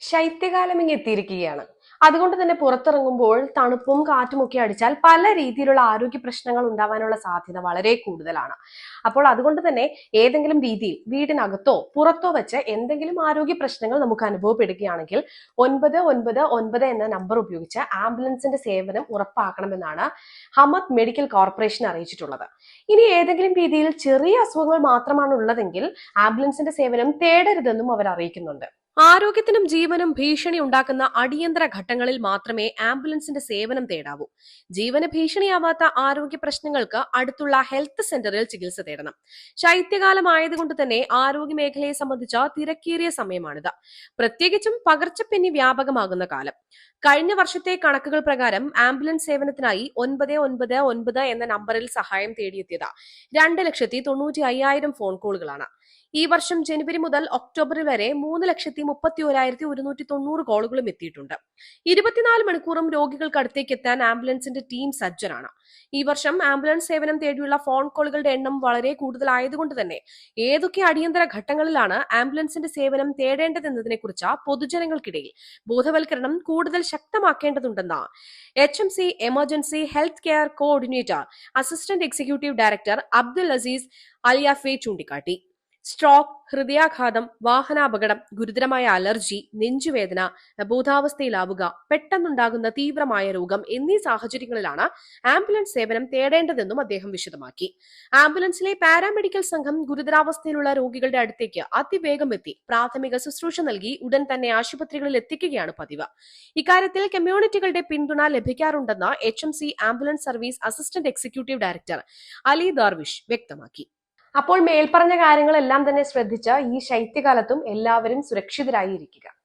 ശൈത്യകാലം ഇങ്ങ് എത്തിയിരിക്കുകയാണ്. അതുകൊണ്ട് തന്നെ പുറത്തിറങ്ങുമ്പോൾ തണുപ്പും കാറ്റും ഒക്കെ അടിച്ചാൽ പല രീതിയിലുള്ള ആരോഗ്യ പ്രശ്നങ്ങൾ ഉണ്ടാവാനുള്ള സാധ്യത വളരെ കൂടുതലാണ്. അപ്പോൾ അതുകൊണ്ട് തന്നെ ഏതെങ്കിലും രീതിയിൽ വീടിനകത്തോ പുറത്തോ വെച്ച് എന്തെങ്കിലും ആരോഗ്യ പ്രശ്നങ്ങൾ നമുക്ക് അനുഭവപ്പെടുകയാണെങ്കിൽ 999 എന്ന നമ്പർ ഉപയോഗിച്ച് ആംബുലൻസിന്റെ സേവനം ഉറപ്പാക്കണമെന്നാണ് ഹമദ് മെഡിക്കൽ കോർപ്പറേഷൻ അറിയിച്ചിട്ടുള്ളത്. ഇനി ഏതെങ്കിലും രീതിയിൽ ചെറിയ അസുഖങ്ങൾ മാത്രമാണ് ഉള്ളതെങ്കിൽ ആംബുലൻസിന്റെ സേവനം തേടരുതെന്നും അവർ അറിയിക്കുന്നുണ്ട്. ആരോഗ്യത്തിനും ജീവനും ഭീഷണി ഉണ്ടാക്കുന്ന അടിയന്തര ഘട്ടങ്ങളിൽ മാത്രമേ ആംബുലൻസിന്റെ സേവനം തേടാവൂ. ജീവന് ഭീഷണിയാവാത്ത ആരോഗ്യ പ്രശ്നങ്ങൾക്ക് അടുത്തുള്ള ഹെൽത്ത് സെന്ററിൽ ചികിത്സ തേടണം. ശൈത്യകാലമായതുകൊണ്ട് തന്നെ ആരോഗ്യ മേഖലയെ സംബന്ധിച്ച തിരക്കേറിയ സമയമാണിത്. പ്രത്യേകിച്ചും പകർച്ചപ്പനി വ്യാപകമാകുന്ന കാലം. കഴിഞ്ഞ വർഷത്തെ കണക്കുകൾ പ്രകാരം ആംബുലൻസ് സേവനത്തിനായി 999 എന്ന നമ്പറിൽ സഹായം തേടിയെത്തിയത് 2,90,500 ഫോൺ കോളുകളാണ്. ഈ വർഷം ജനുവരി മുതൽ ഒക്ടോബർ വരെ 3,31,190 കോളുകളും എത്തിയിട്ടുണ്ട്. 24 മണിക്കൂറും രോഗികൾക്ക് അടുത്തേക്ക് എത്താൻ ആംബുലൻസിന്റെ ടീം സജ്ജരാണ്. ഈ വർഷം ആംബുലൻസ് സേവനം തേടിയുള്ള ഫോൺ കോളുകളുടെ എണ്ണം വളരെ കൂടുതലായതുകൊണ്ട് തന്നെ ഏതൊക്കെ അടിയന്തര ഘട്ടങ്ങളിലാണ് ആംബുലൻസിന്റെ സേവനം തേടേണ്ടതെന്നതിനെ കുറിച്ച് പൊതുജനങ്ങൾക്കിടയിൽ ബോധവൽക്കരണം കൂടുതൽ ശക്തമാക്കേണ്ടതുണ്ടെന്ന് HMC emergency health care coordinator assistant executive director Abdul Aziz Alyafei ചൂണ്ടിക്കാട്ടി. സ്ട്രോക്ക്, ഹൃദയാഘാതം, വാഹനാപകടം, ഗുരുതരമായ അലർജി, നെഞ്ചുവേദന, ബോധാവസ്ഥയിലാവുക, പെട്ടെന്നുണ്ടാകുന്ന തീവ്രമായ രോഗം എന്നീ സാഹചര്യങ്ങളിലാണ് ആംബുലൻസ് സേവനം തേടേണ്ടതെന്നും അദ്ദേഹം വിശദമാക്കി. ആംബുലൻസിലെ പാരാമെഡിക്കൽ സംഘം ഗുരുതരാവസ്ഥയിലുള്ള രോഗികളുടെ അടുത്തേക്ക് അതിവേഗം എത്തി പ്രാഥമിക ശുശ്രൂഷ നൽകി ഉടൻ തന്നെ ആശുപത്രികളിൽ എത്തിക്കുകയാണ് പതിവ്. ഇക്കാര്യത്തിൽ കമ്മ്യൂണിറ്റികളുടെ പിന്തുണ ലഭിക്കാറുണ്ടെന്ന് HMC ambulance service assistant executive director Ali Darwish വ്യക്തമാക്കി. അപ്പോൾ മേൽപ്പറഞ്ഞ കാര്യങ്ങളെല്ലാം തന്നെ ശ്രദ്ധിച്ച് ഈ ശൈത്യകാലത്തും എല്ലാവരും സുരക്ഷിതരായിരിക്കുക.